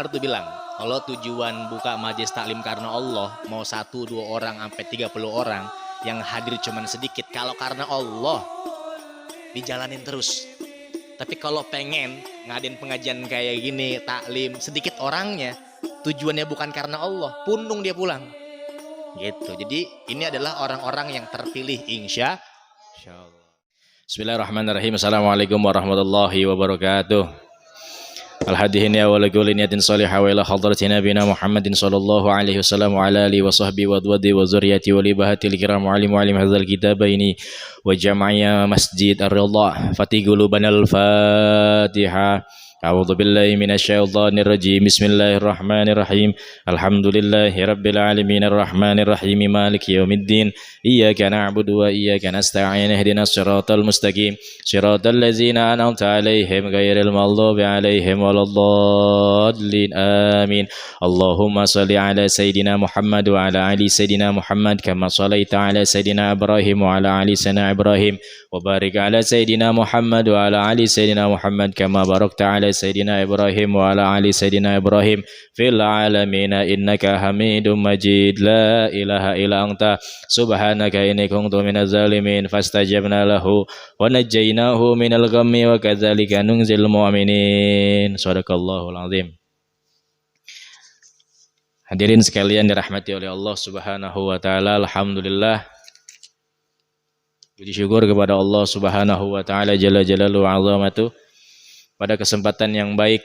Umar tuh bilang, kalau tujuan buka majelis taklim karena Allah, mau 1-2 orang sampai 30 orang, yang hadir cuman sedikit. Kalau karena Allah, dijalanin terus. Tapi kalau pengen ngadain pengajian kayak gini, taklim, sedikit orangnya, tujuannya bukan karena Allah, pundung dia pulang. Gitu. Jadi ini adalah orang-orang yang terpilih, insya Allah. Bismillahirrahmanirrahim. Assalamualaikum warahmatullahi wabarakatuh. Al-hadihin ya wala kulli niyatin salihah wa ila hadrati nabiyina Muhammadin sallallahu alaihi wasallam wa ala alihi wa sahbihi wa dwadi wa zuriyati wa libahatil kiram wa alim hadzal kitabaini wa jam'iyya masjid ar-ridha fatigulubanal fatihah. A'udzu billahi minasy syaithanir rajim. Bismillahirrahmanirrahim. Alhamdulillahi rabbil alamin arrahmanir rahim maliki yaumiddin. Iyyaka na'budu wa iyyaka nasta'in. Ihdinas siratal mustaqim. Siratal ladzina an'amta 'alaihim ghairil maghdubi 'alaihim waladdallin. Amin. Allahumma shalli 'ala sayidina Muhammad wa 'ala ali sayidina Muhammad kama shallaita 'ala sayidina Ibrahim wa 'ala ali sayidina Ibrahim wa barik 'ala sayidina Muhammad wa 'ala ali sayidina Muhammad kama barakta 'ala Sayyidina Ibrahim wa ala ali Sayyidina Ibrahim fil alamin innaka Hamidum Majid. La ilaha illa anta subhanaka inni kuntu minaz zalimin fastajabna lahu wa najjaynahu minal ghammi wa kadzalika nunzil mu'minin. Shadaqallahul azim. Hadirin sekalian dirahmati oleh Allah Subhanahu wa taala, alhamdulillah. Puji syukur kepada Allah Subhanahu wa taala jalla jalaluhu wa azamatuh. Pada kesempatan yang baik,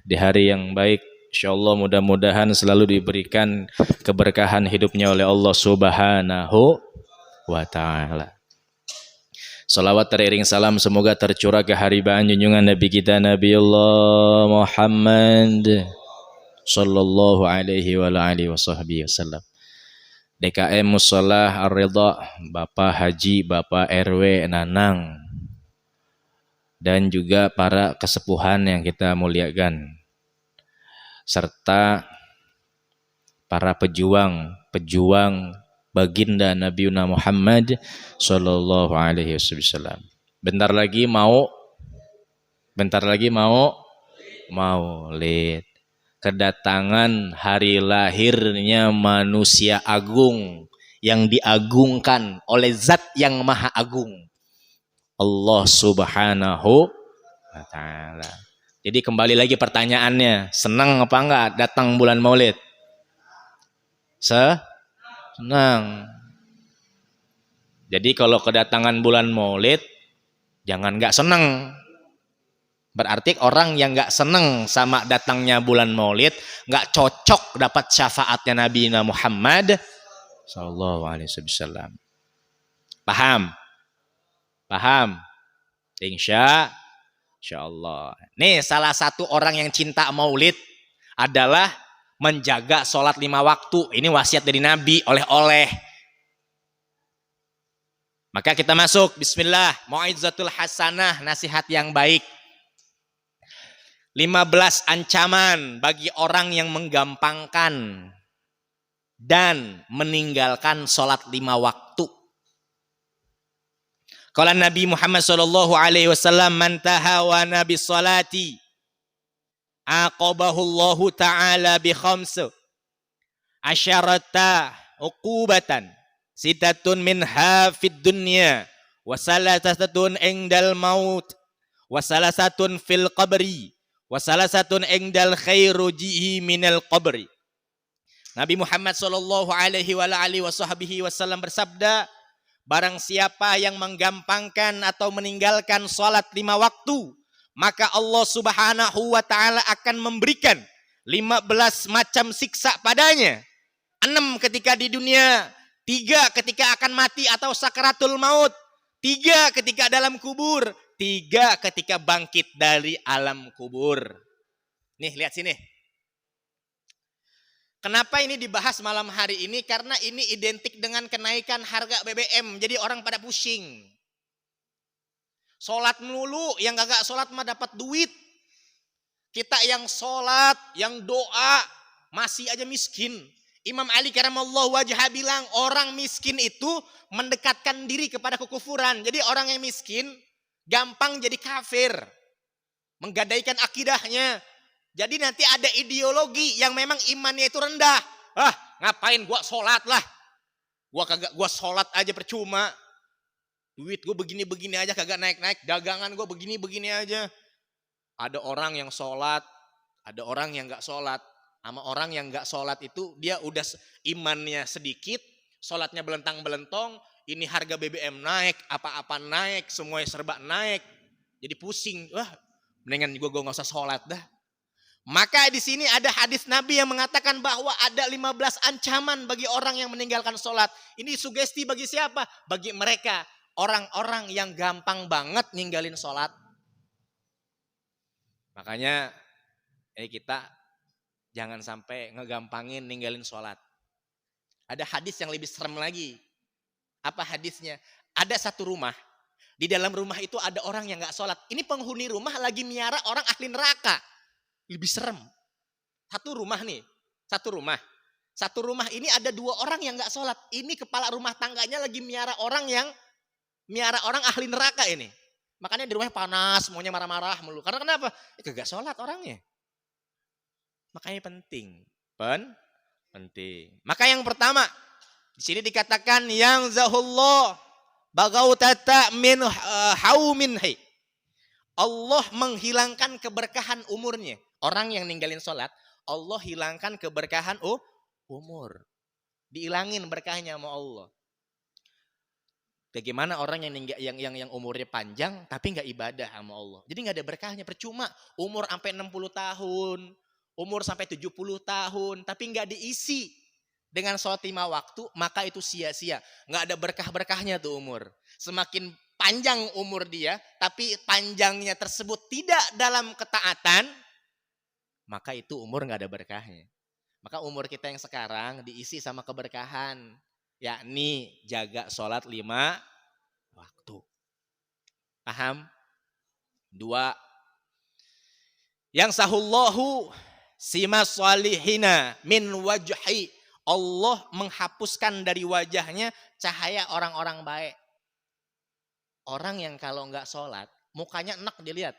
di hari yang baik, insyaallah mudah-mudahan selalu diberikan keberkahan hidupnya oleh Allah Subhanahu wa ta'ala. Salawat teriring salam semoga tercurah keharibaan junjungan Nabi kita Nabiullah Muhammad sallallahu alaihi wa alihi wasallam. DKM Musholah Ar-Ridha, Bapak Haji, Bapak RW Nanang, dan juga para kesepuhan yang kita muliakan, serta para pejuang baginda Nabiuna Muhammad sallallahu alaihi wasallam. Bentar lagi mau Maulid, kedatangan hari lahirnya manusia agung yang diagungkan oleh Zat yang Maha Agung, Allah Subhanahu wa ta'ala. Jadi kembali lagi pertanyaannya, senang apa enggak datang bulan Maulid? Senang. Jadi kalau kedatangan bulan Maulid, jangan enggak senang. Berarti orang yang enggak senang sama datangnya bulan Maulid, enggak cocok dapat syafaatnya Nabi Muhammad sallallahu alaihi wasallam. Paham? Insya Allah. Nih salah satu orang yang cinta maulid adalah menjaga sholat 5 waktu. Ini wasiat dari Nabi, oleh-oleh. Maka kita masuk. Bismillah. Mau'izatul hasanah, nasihat yang baik. 15 ancaman bagi orang yang menggampangkan dan meninggalkan sholat 5 waktu. Qala Nabi Muhammad sallallahu alaihi wasallam, man tahawana bis salati aqabahullahu ta'ala bi khamsu asyarata uqubatan sitatun minha fid dunya wa salasatun indal maut wa salasatun fil qabri wa salasatun indal khairujihi minal qabri. Nabi Muhammad sallallahu alaihi wa alihi wasallam bersabda, barang siapa yang menggampangkan atau meninggalkan sholat 5 waktu, maka Allah Subhanahu wa ta'ala akan memberikan 15 macam siksa padanya. 6 ketika di dunia, 3 ketika akan mati atau sakaratul maut, 3 ketika dalam kubur, 3 ketika bangkit dari alam kubur. Nih lihat sini. Kenapa ini dibahas malam hari ini? Karena ini identik dengan kenaikan harga BBM. Jadi orang pada pusing. Sholat melulu, yang gak sholat mah dapat duit. Kita yang sholat, yang doa, masih aja miskin. Imam Ali karamallahu wajhah bilang, orang miskin itu mendekatkan diri kepada kekufuran. Jadi orang yang miskin gampang jadi kafir. Menggadaikan akidahnya. Jadi nanti ada ideologi yang memang imannya itu rendah. Ngapain gua sholat lah. Gua sholat aja percuma. Duit gue begini-begini aja kagak naik-naik. Dagangan gue begini-begini aja. Ada orang yang sholat, ada orang yang gak sholat. Sama orang yang gak sholat itu dia udah imannya sedikit, sholatnya belentang-belentong. Ini harga BBM naik, apa-apa naik, semuanya serba naik. Jadi pusing. Mendingan gue gak usah sholat dah. Maka di sini ada hadis Nabi yang mengatakan bahwa ada 15 ancaman bagi orang yang meninggalkan sholat. Ini sugesti bagi siapa? Bagi mereka. Orang-orang yang gampang banget ninggalin sholat. Makanya kita jangan sampai ngegampangin ninggalin sholat. Ada hadis yang lebih serem lagi. Apa hadisnya? Ada satu rumah. Di dalam rumah itu ada orang yang gak sholat. Ini penghuni rumah lagi miara orang ahli neraka. Lebih serem. Satu rumah nih. Satu rumah ini ada 2 orang yang gak sholat. Ini kepala rumah tangganya lagi miara orang ahli neraka ini. Makanya di rumahnya panas, semuanya marah-marah mulu. Karena kenapa? Kagak sholat orangnya. Makanya penting. Penting. Maka yang pertama, di sini dikatakan yang zahullah bagautata min hauminhi. Allah menghilangkan keberkahan umurnya. Orang yang ninggalin sholat, Allah hilangkan keberkahan umur. Dihilangin berkahnya sama Allah. Bagaimana orang yang umurnya panjang tapi nggak ibadah sama Allah. Jadi nggak ada berkahnya, percuma umur sampai 60 tahun, umur sampai 70 tahun tapi nggak diisi dengan sholat 5 waktu, maka itu sia-sia. Nggak ada berkah-berkahnya tuh umur. Semakin panjang umur dia tapi panjangnya tersebut tidak dalam ketaatan, maka itu umur nggak ada berkahnya. Maka umur kita yang sekarang diisi sama keberkahan. Yakni jaga sholat 5 waktu. Paham? 2. Yang sahullahu sima salihina min wajhi. Allah menghapuskan dari wajahnya cahaya orang-orang baik. Orang yang kalau nggak sholat, mukanya enak dilihat.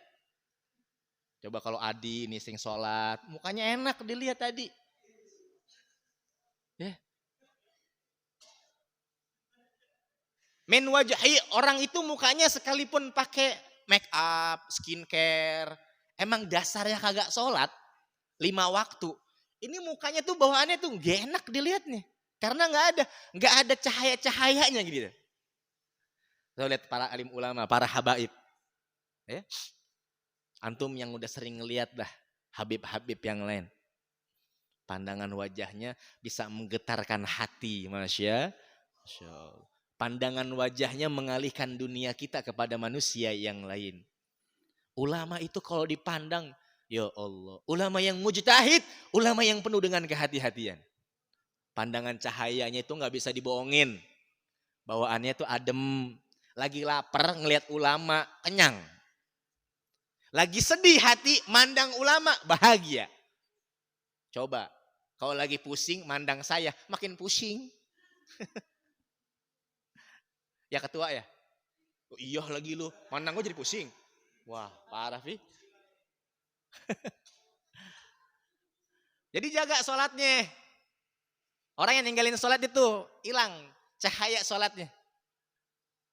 Coba kalau Adi nih sing sholat, mukanya enak dilihat tadi. Min wajhi, orang itu mukanya sekalipun pakai make up, skincare, emang dasarnya kagak sholat 5 waktu. Ini mukanya tuh bawaannya tuh gak enak dilihat nih. Karena nggak ada cahaya-cahayanya gitu. Saya lihat para alim ulama, para habaib. Antum yang udah sering ngeliat dah habib-habib yang lain. Pandangan wajahnya bisa menggetarkan hati, Masya Allah. Pandangan wajahnya mengalihkan dunia kita kepada manusia yang lain. Ulama itu kalau dipandang, ya Allah. Ulama yang mujtahid, ulama yang penuh dengan kehati-hatian. Pandangan cahayanya itu gak bisa dibohongin. Bawaannya itu adem. Lagi lapar ngelihat ulama, kenyang. Lagi sedih hati, mandang ulama, bahagia. Coba, kalau lagi pusing, mandang saya, makin pusing. Ya ketua ya? Oh, iya lagi lu, mandang gue jadi pusing. Wah parah Fi. Jadi jaga sholatnya. Orang yang ninggalin sholat itu hilang cahaya sholatnya.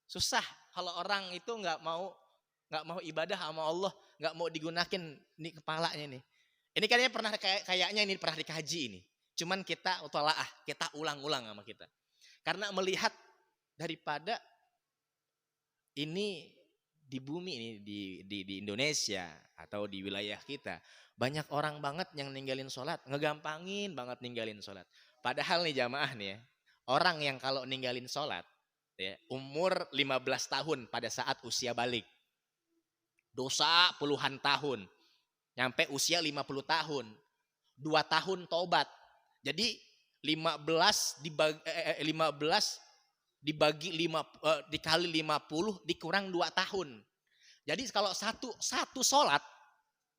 Susah kalau orang itu nggak mau ibadah sama Allah, nggak mau digunakan nih kepalanya nih. Ini kayaknya ini pernah dikaji ini. Cuman kita utolaah, kita ulang-ulang sama kita. Karena melihat daripada ini di bumi ini di Indonesia atau di wilayah kita banyak orang banget yang ninggalin sholat, ngegampangin banget ninggalin sholat. Padahal nih jamaah nih ya, orang yang kalau ninggalin sholat ya, umur 15 tahun pada saat usia balik, dosa puluhan tahun, nyampe usia 50 tahun, 2 tahun tobat. Jadi 15 dikali 50 dikurang 2 tahun. Jadi kalau satu sholat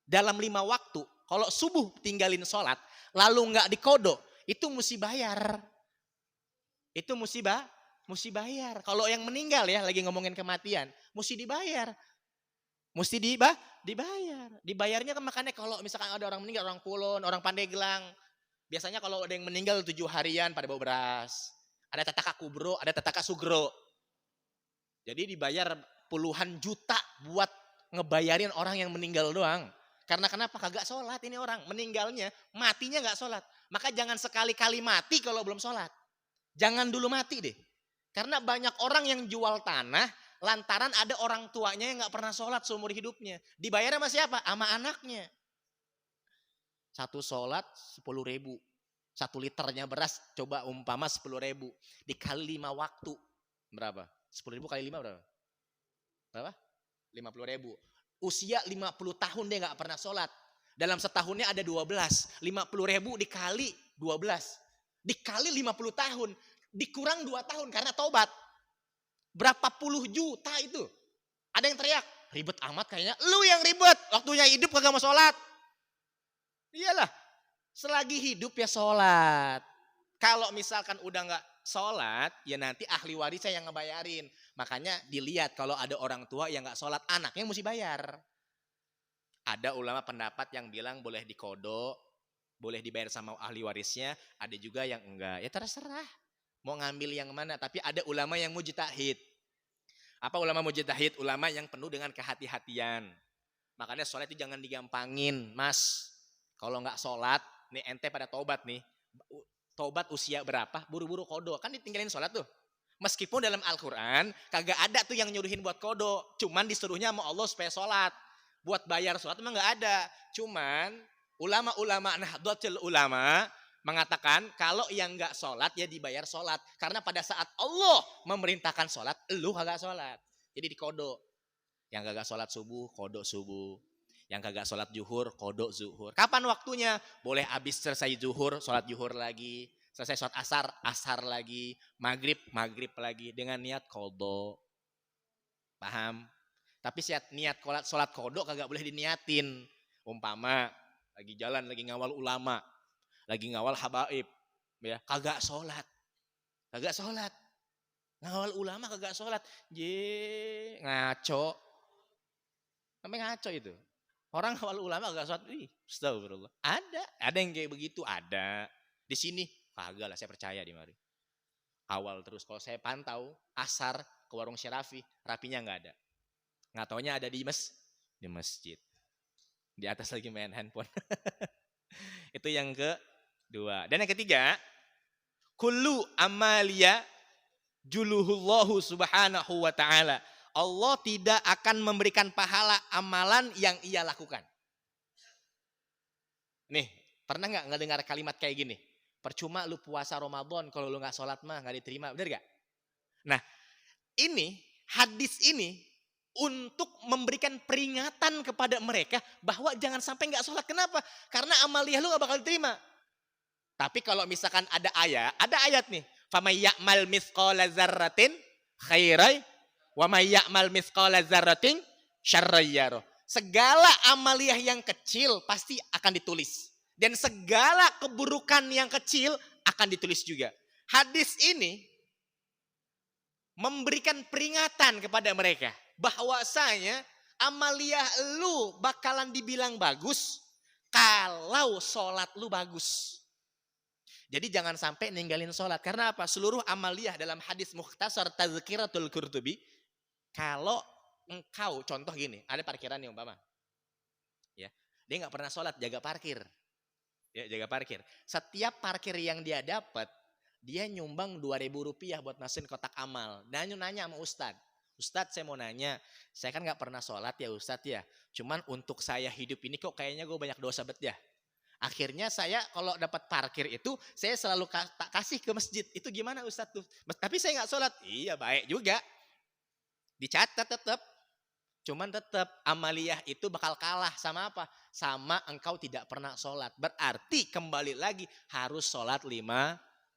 dalam 5 waktu, kalau subuh tinggalin sholat, lalu nggak dikodok, itu mesti bayar. Itu mesti bayar. Kalau yang meninggal ya, lagi ngomongin kematian, mesti dibayar. Mesti dibayar. Dibayarnya kan makanya kalau misalkan ada orang meninggal, orang Kulon, orang Pandeglang. Biasanya kalau ada yang meninggal 7 harian pada bawa beras. Ada tataka kubro, ada tataka sugro. Jadi dibayar puluhan juta buat ngebayarin orang yang meninggal doang. Karena kenapa? Kagak sholat ini orang. Meninggalnya, matinya gak sholat. Maka jangan sekali-kali mati kalau belum sholat. Jangan dulu mati deh. Karena banyak orang yang jual tanah lantaran ada orang tuanya yang gak pernah sholat seumur hidupnya. Dibayar sama siapa? Sama anaknya. Satu sholat 10.000. 1 liternya beras coba umpama 10.000. Dikali 5 waktu. Berapa? 10.000 kali 5 berapa? Berapa? 50.000. Usia 50 tahun dia gak pernah sholat. Dalam setahunnya ada 12. 50.000 dikali 12. Dikali 50 tahun. Dikurang 2 tahun karena taubat. Berapa puluh juta itu? Ada yang teriak, ribet amat kayaknya. Lu yang ribet, waktunya hidup kagak mau sholat. Iyalah, selagi hidup ya sholat. Kalau misalkan udah gak sholat, ya nanti ahli warisnya yang ngebayarin. Makanya dilihat kalau ada orang tua yang gak sholat, anaknya mesti bayar. Ada ulama pendapat yang bilang boleh dikodok, boleh dibayar sama ahli warisnya. Ada juga yang enggak, ya terserah. Mau ngambil yang mana, tapi ada ulama yang mujtahid. Apa ulama mujtahid? Ulama yang penuh dengan kehati-hatian. Makanya sholat itu jangan digampangin, mas. Kalau nggak sholat, nih ente pada taubat nih. Taubat usia berapa? Buru-buru kodok. Kan ditinggalin sholat tuh. Meskipun dalam Al-Quran, kagak ada tuh yang nyuruhin buat kodok. Cuman disuruhnya sama Allah supaya sholat. Buat bayar sholat memang nggak ada. Cuman ulama-ulama Nahdlatul Ulama mengatakan kalau yang nggak sholat ya dibayar sholat. Karena pada saat Allah memerintahkan sholat, lu kagak sholat. Jadi dikodok. Yang kagak sholat subuh, kodok subuh. Yang kagak sholat zuhur, kodok zuhur. Kapan waktunya? Boleh habis selesai zuhur, sholat zuhur lagi. Selesai sholat asar, asar lagi. Maghrib, maghrib lagi. Dengan niat kodok. Paham? Tapi niat sholat kodok kagak boleh diniatin. Umpama, lagi jalan, lagi ngawal ulama. Lagi ngawal habaib. Ya, kagak sholat. Kagak sholat. Ngawal ulama kagak sholat. Ngaco. Namanya ngaco itu. Orang ngawal ulama kagak sholat. Astagfirullah. Ada yang kayak begitu. Ada. Di sini, kagak lah saya percaya di mari. Awal terus. Kalau saya pantau, asar ke warung Syarafi, rapinya nggak ada. Nggak taunya ada di masjid. Di atas lagi main handphone. Itu yang kedua. Dan yang ketiga, kullu amalia juluhullahu subhanahu wa ta'ala. Allah tidak akan memberikan pahala amalan yang ia lakukan. Nih, pernah nggak ngedengar kalimat kayak gini? Percuma lu puasa Ramadan kalau lu nggak sholat mah nggak diterima, bener gak? Nah, hadis ini untuk memberikan peringatan kepada mereka bahwa jangan sampai nggak sholat. Kenapa? Karena amaliyah lu nggak bakal diterima. Tapi kalau misalkan ada ayat nih, "Faman ya'mal mithqala dzarratin khairan wa may ya'mal mithqala dzarratin syarran yarah." Segala amaliyah yang kecil pasti akan ditulis. Dan segala keburukan yang kecil akan ditulis juga. Hadis ini memberikan peringatan kepada mereka bahwasanya amaliyah lu bakalan dibilang bagus kalau sholat lu bagus. Jadi jangan sampai ninggalin sholat. Karena apa? Seluruh amaliyah dalam hadis Mukhtasar Tazkiratul Qurtubi, kalau engkau, contoh gini, ada parkiran nih umpama. Ya, dia nggak pernah sholat, jaga parkir. Ya, jaga parkir. Setiap parkir yang dia dapat, dia nyumbang Rp2.000 buat masukin kotak amal. Dan nanya sama Ustadz. Ustadz, saya mau nanya, saya kan nggak pernah sholat ya Ustadz ya. Cuman untuk saya hidup ini kok kayaknya gue banyak dosa bet ya. Akhirnya saya kalau dapat parkir itu, saya selalu kasih ke masjid. Itu gimana Ustadz tuh? Tapi saya nggak sholat. Iya baik juga. Dicatat tetap. Cuman tetap amaliyah itu bakal kalah sama apa? Sama engkau tidak pernah sholat. Berarti kembali lagi harus sholat 5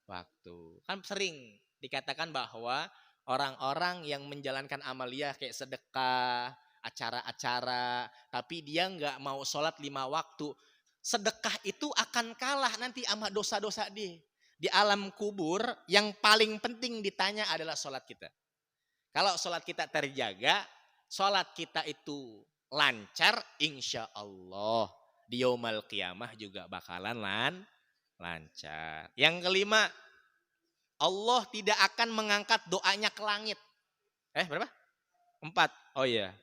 waktu. Kan sering dikatakan bahwa orang-orang yang menjalankan amaliyah kayak sedekah, acara-acara, tapi dia nggak mau sholat 5 waktu. Sedekah itu akan kalah nanti sama dosa-dosa dia. Di alam kubur yang paling penting ditanya adalah sholat kita. Kalau sholat kita terjaga, sholat kita itu lancar insya Allah. Di yaumal qiyamah juga bakalan lancar. Yang kelima, Allah tidak akan mengangkat doanya ke langit. Berapa? 4. Oh iya,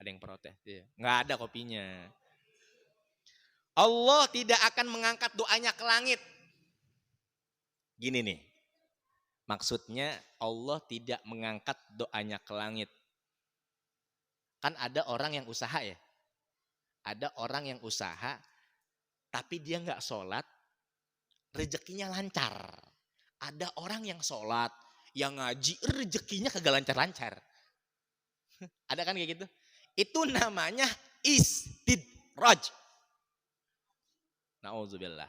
ada yang protes. Nggak ada kopinya. Allah tidak akan mengangkat doanya ke langit. Gini nih, maksudnya Allah tidak mengangkat doanya ke langit. Kan ada orang yang usaha ya. Ada orang yang usaha, tapi dia nggak sholat, rezekinya lancar. Ada orang yang sholat, yang ngaji, rezekinya kagak lancar-lancar. Ada kan kayak gitu? Itu namanya istidraj. Nauzubillah.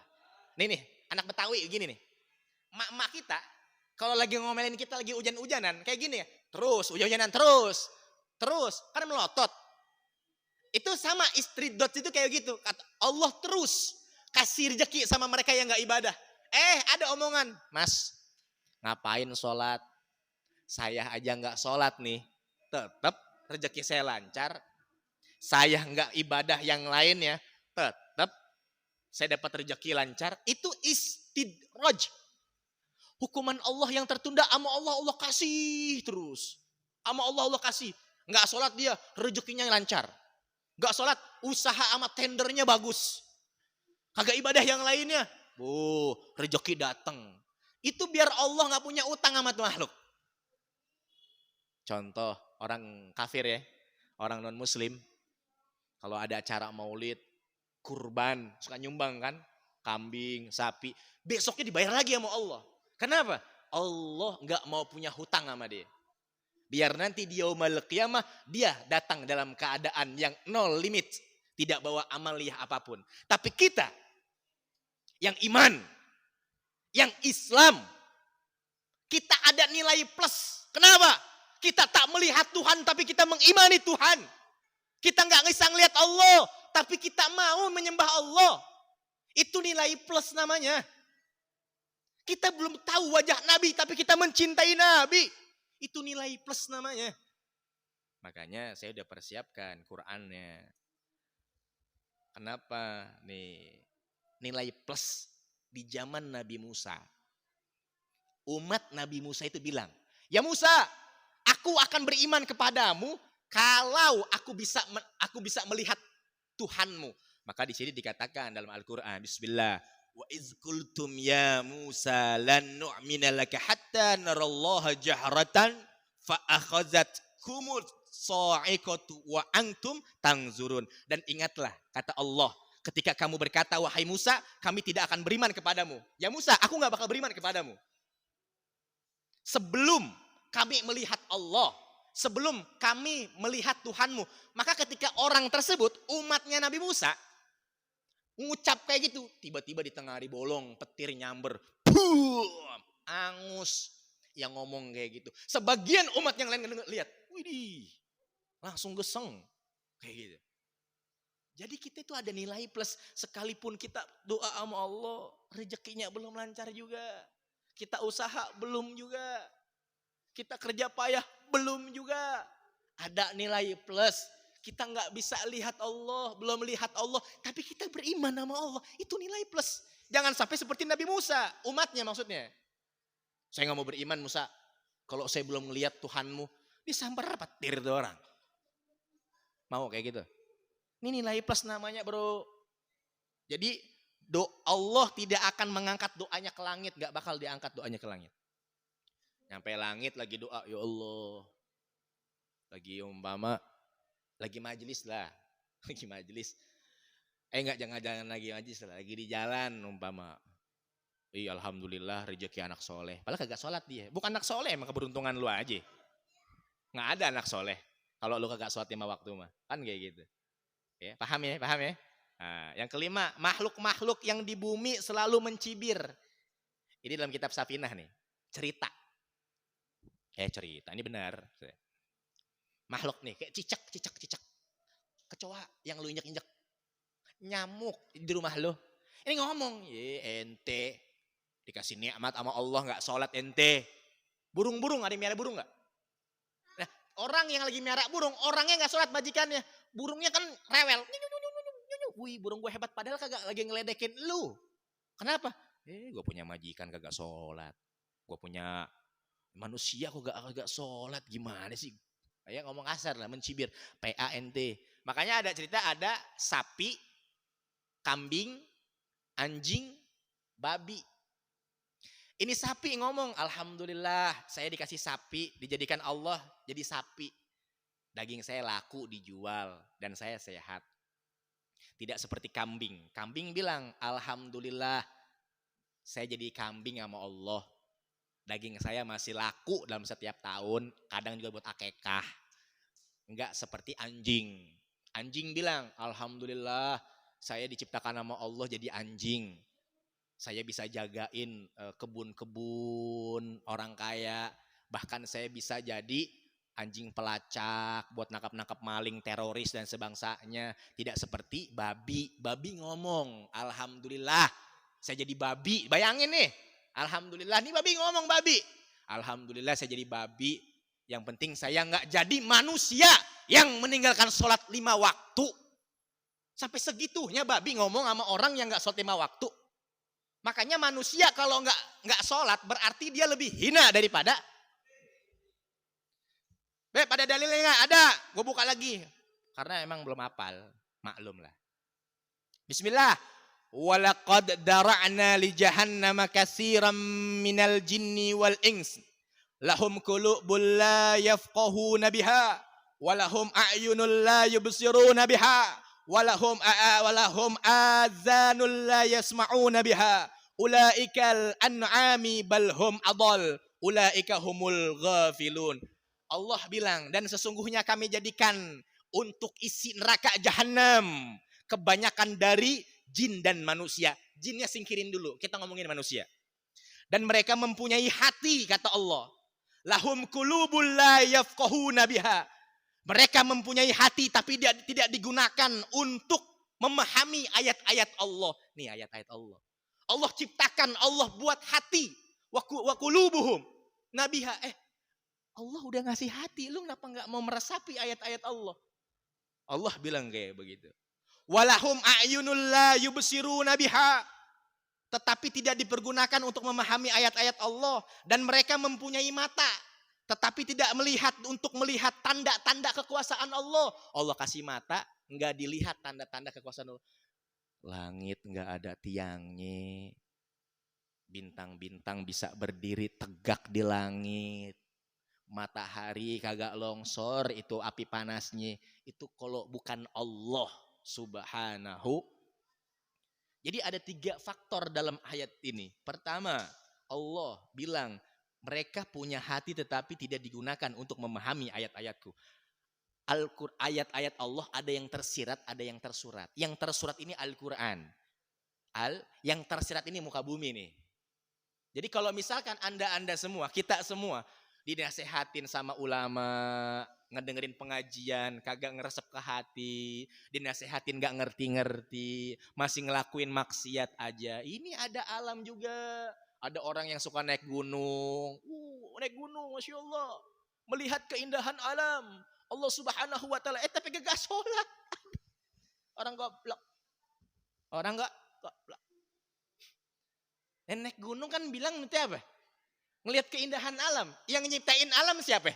Nih, anak Betawi gini nih. Mak kita, kalau lagi ngomelin kita lagi hujan-hujanan, kayak gini ya. Terus, hujan-hujanan terus. Kan melotot. Itu sama istridot itu kayak gitu. Kata Allah terus kasih rezeki sama mereka yang gak ibadah. Ada omongan. Mas, ngapain sholat? Saya aja gak sholat nih. Tetap rezeki saya lancar. Saya gak ibadah yang lainnya. Tetap saya dapat rezeki lancar. Itu istidraj. Hukuman Allah yang tertunda sama Allah kasih terus. Sama Allah kasih. Gak sholat dia, rezekinya lancar. Gak sholat, usaha sama tendernya bagus. Kagak ibadah yang lainnya. Rezeki datang. Itu biar Allah gak punya utang sama makhluk. Contoh orang kafir ya. Orang non muslim. Kalau ada acara maulid, kurban, suka nyumbang kan. Kambing, sapi. Besoknya dibayar lagi sama Allah. Kenapa? Allah gak mau punya hutang sama dia. Biar nanti di yaumal qiyamah dia datang dalam keadaan yang nol limit. Tidak bawa amaliyah apapun. Tapi kita yang iman, yang Islam, kita ada nilai plus. Kenapa? Kita tak melihat Tuhan tapi kita mengimani Tuhan. Kita gak bisa ngelihat Allah tapi kita mau menyembah Allah. Itu nilai plus namanya. Kita belum tahu wajah Nabi tapi kita mencintai Nabi. Itu nilai plus namanya. Makanya saya udah persiapkan Qur'annya. Kenapa? Nih, nilai plus di zaman Nabi Musa. Umat Nabi Musa itu bilang, "Ya Musa, aku akan beriman kepadamu kalau aku bisa melihat Tuhanmu." Maka di sini dikatakan dalam Al-Qur'an, bismillah, "Wa iz qultum ya Musa lan nu'mina laka hatta narallaha jahratan fa akhazatkumul sa'iqatu wa antum tangzurun." Dan ingatlah kata Allah, ketika kamu berkata, "Wahai Musa, kami tidak akan beriman kepadamu." Ya Musa, aku enggak bakal beriman kepadamu sebelum kami melihat Allah, sebelum kami melihat Tuhanmu. Maka ketika orang tersebut, umatnya Nabi Musa, ngucap kayak gitu, tiba-tiba di tengah hari bolong, petir nyamber, boom, angus yang ngomong kayak gitu. Sebagian umat yang lain lihat, widih, langsung geseng kayak gitu. Jadi kita itu ada nilai plus, sekalipun kita doa sama Allah, rezekinya belum lancar juga. Kita usaha belum juga. Kita kerja payah belum juga. Ada nilai plus. Kita nggak bisa lihat Allah, belum lihat Allah, tapi kita beriman sama Allah. Itu nilai plus. Jangan sampai seperti Nabi Musa, umatnya maksudnya. Saya nggak mau beriman Musa, kalau saya belum melihat Tuhanmu, disambar petir tuh orang. Mau kayak gitu? Ini nilai plus namanya bro. Jadi Allah tidak akan mengangkat doanya ke langit, nggak bakal diangkat doanya ke langit. Nyampe langit lagi doa, ya Allah. Lagi umpama. Lagi majelis lah, lagi majelis. Jangan lagi majelis lah, lagi di jalan umpama. Alhamdulillah rezeki anak soleh. Padahal kagak sholat dia. Bukan anak soleh, emang keberuntungan lu aja. Nggak ada anak soleh. Kalau lu kagak sholat 5 waktu mah, kan kayak gitu. Ya, paham ya? Nah, yang kelima, makhluk-makhluk yang di bumi selalu mencibir. Ini dalam kitab Safinah nih, cerita. Cerita, ini benar. Makhluk nih, kayak cicak. Kecoa yang lu injek-injek. Nyamuk di rumah lu. Ini ngomong, ente dikasih nikmat sama Allah gak sholat ente. Burung-burung, ada yang miara burung gak? Nah, orang yang lagi miara burung, orangnya gak sholat majikannya. burungnya kan rewel. Wih, burung gue hebat padahal kagak lagi ngeledekin lu. Kenapa? Gue punya majikan kagak sholat. Gue punya manusia kok kagak sholat. Gimana sih? Kayak ngomong kasar lah, mencibir. PANT. Makanya ada cerita, ada sapi, kambing, anjing, babi. Ini sapi ngomong, alhamdulillah saya dikasih sapi, dijadikan Allah jadi sapi. Daging saya laku dijual dan saya sehat. Tidak seperti kambing. Kambing bilang, alhamdulillah saya jadi kambing sama Allah. Daging saya masih laku dalam setiap tahun, kadang juga buat akekah. Enggak seperti anjing. Anjing bilang, alhamdulillah saya diciptakan sama Allah jadi anjing. Saya bisa jagain kebun-kebun orang kaya. Bahkan saya bisa jadi anjing pelacak buat nangkap-nangkap maling, teroris dan sebangsanya. Tidak seperti babi. Babi ngomong, alhamdulillah saya jadi babi. Bayangin nih, alhamdulillah nih babi ngomong babi. Alhamdulillah saya jadi babi. Yang penting saya nggak jadi manusia yang meninggalkan sholat 5 waktu. Sampai segitunya babi ngomong sama orang yang nggak sholat 5 waktu. Makanya manusia kalau nggak sholat berarti dia lebih hina daripada. Pada dalilnya nggak ada, gue buka lagi. Karena emang belum hafal, maklum lah. Bismillah. Walaqad dara'na li jahannama katsiran minal jinni wal ins. Lahum qulubun la yafqahuna biha, walahum a'yunun la yubsiruna biha, walahum azanun la yasma'una biha. Ulaikal an'ami bal hum adall. Ulaika humul ghafilun. Allah bilang, dan sesungguhnya kami jadikan untuk isi neraka jahanam kebanyakan dari jin dan manusia. Jinnya singkirin dulu, kita ngomongin manusia. Dan mereka mempunyai hati, kata Allah. Lahum qulubul la yafqahuna biha. Mereka mempunyai hati tapi tidak digunakan untuk memahami ayat-ayat Allah. Nih ayat-ayat Allah. Allah ciptakan, Allah buat hati. Wa qulubuhum nabiha. Allah udah ngasih hati, lu kenapa nggak mau meresapi ayat-ayat Allah? Allah bilang kayak begitu. Walahum a'yunul la yubsiruna biha. Tetapi tidak dipergunakan untuk memahami ayat-ayat Allah. Dan mereka mempunyai mata, tetapi tidak melihat untuk melihat tanda-tanda kekuasaan Allah. Allah kasih mata, nggak dilihat tanda-tanda kekuasaan Allah. Langit nggak ada tiangnya. Bintang-bintang bisa berdiri tegak di langit. Matahari kagak longsor, itu api panasnya. Itu kalau bukan Allah subhanahu. Jadi ada 3 faktor dalam ayat ini. Pertama, Allah bilang mereka punya hati tetapi tidak digunakan untuk memahami ayat-ayatku. Ayat-ayat Allah ada yang tersirat, ada yang tersurat. Yang tersurat ini Al-Quran. Yang tersirat ini muka bumi nih. Jadi kalau misalkan anda semua, kita semua dinasehatin sama ulama, ngedengerin pengajian, kagak ngeresep ke hati, dinasehatin gak ngerti-ngerti, masih ngelakuin maksiat aja. Ini ada alam juga. Ada orang yang suka naik gunung. Naik gunung, Masya Allah. Melihat keindahan alam. Allah subhanahu wa ta'ala. Tapi gak sholat. Orang goblok. Orang gak goblok. Naik gunung kan bilang nanti apa? Ngelihat keindahan alam. Yang nyiptain alam siapa?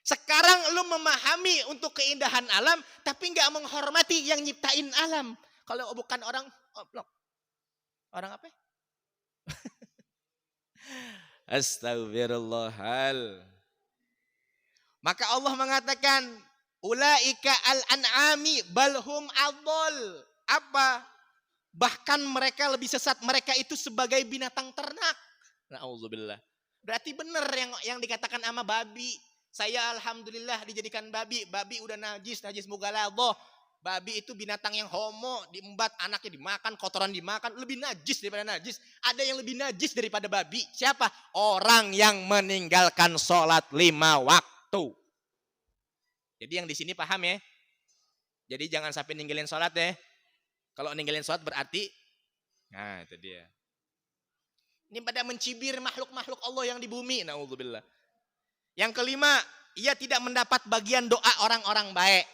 Sekarang lu memahami untuk keindahan alam, tapi gak menghormati yang nyiptain alam. Kalau bukan orang goblok. Orang apa? Astagfirullahal. Maka Allah mengatakan, ulaika al-an'ami balhum adol. Apa? Bahkan mereka lebih sesat. Mereka itu sebagai binatang ternak. Na'udzubillah. Berarti benar yang dikatakan sama babi. Saya alhamdulillah dijadikan babi. Babi udah najis mughaladzah. Babi itu binatang yang homo, diembat, anaknya dimakan, kotoran dimakan, lebih najis daripada najis. Ada yang lebih najis daripada babi. Siapa? Orang yang meninggalkan sholat 5 waktu. Jadi yang di sini paham ya? Jadi jangan sampai ninggalin sholat ya. Kalau ninggalin sholat berarti, nah itu dia. Ini pada mencibir makhluk-makhluk Allah yang di bumi. Na'udzubillah. Yang kelima, ia tidak mendapat bagian doa orang-orang baik.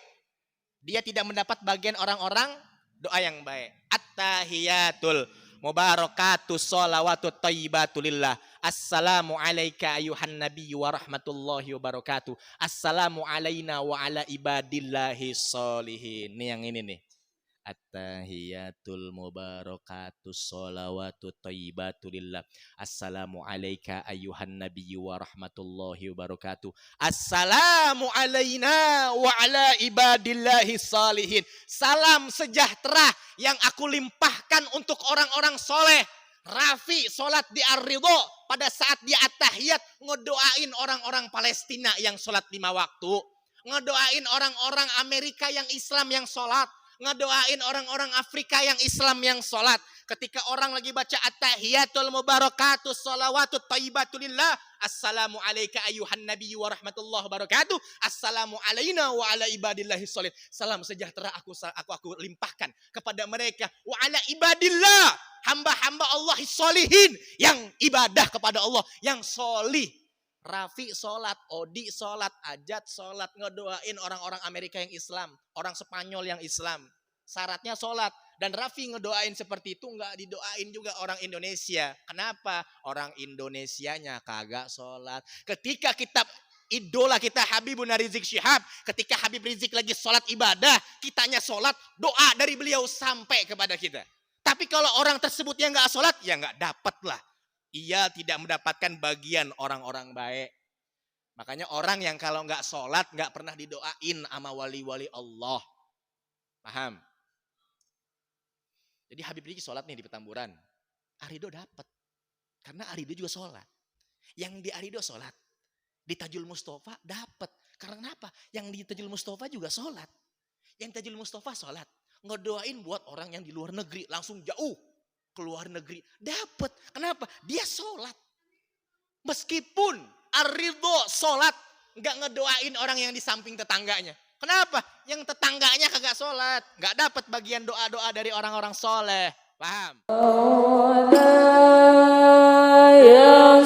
dia tidak mendapat bagian orang-orang doa yang baik. At-tahiyatul mubarakatus sholawatut thayyibatulillah. Assalamu alayka ayuhan nabiyyu wa rahmatullahi wa barakatuh. Assalamu alayna wa ala ibadillahi sholihin. Ini yang ini nih. At-tahiyatul mubarakatus sholawatut thayyibatulillah. Assalamu alayka ayuhan nabiyyu wa rahmatullahi wa barakatuh. Assalamu alayna wa ala ibadillahi sholihin. Salam sejahtera yang aku limpahkan untuk orang-orang soleh. Rafi sholat di Ar-Ridho pada saat dia at-tahiyat ngedoain orang-orang Palestina yang sholat 5 waktu. Ngedoain orang-orang Amerika yang Islam yang sholat. Ngedoain orang-orang Afrika yang Islam yang sholat. Ketika orang lagi baca at-tahiyatul mubarakatus sholawatut thayyibatulillah. Assalamu alayka ayuhan nabiyyu wa rahmatullahi wa barakatuh. Assalamu alayna wa ala ibadillahi sholihin. Salam sejahtera aku limpahkan kepada mereka. Wa ala ibadillah. Hamba-hamba Allah sholihin. Yang ibadah kepada Allah. Yang sholih. Rafi sholat, Odi sholat, Ajat sholat, ngedoain orang-orang Amerika yang Islam, orang Spanyol yang Islam. Syaratnya sholat. Dan Rafi ngedoain seperti itu nggak didoain juga orang Indonesia. Kenapa? Orang Indonesianya kagak sholat. Ketika kita idola kita Habibun Rizik Syihab, ketika Habib Rizik lagi sholat ibadah, kitanya sholat, doa dari beliau sampai kepada kita. Tapi kalau orang tersebutnya nggak sholat, ya nggak dapat lah. Ia tidak mendapatkan bagian orang-orang baik. Makanya orang yang kalau nggak sholat nggak pernah didoain sama wali-wali Allah. Paham? Jadi Habib Rizik sholat nih di Petamburan. Arido dapat. Karena Arido juga sholat. Yang di Arido sholat. Di Tajul Mustafa dapat. Karena kenapa? Yang di Tajul Mustafa juga sholat. Yang Tajul Mustafa sholat. Ngedoain buat orang yang di luar negeri. Langsung jauh. Keluar negeri dapat. Kenapa? Dia sholat. Meskipun Ar-Ridho sholat, nggak ngedoain orang yang di samping tetangganya. Kenapa? Yang tetangganya kagak sholat, nggak dapat bagian doa-doa dari orang-orang soleh. Paham? Ya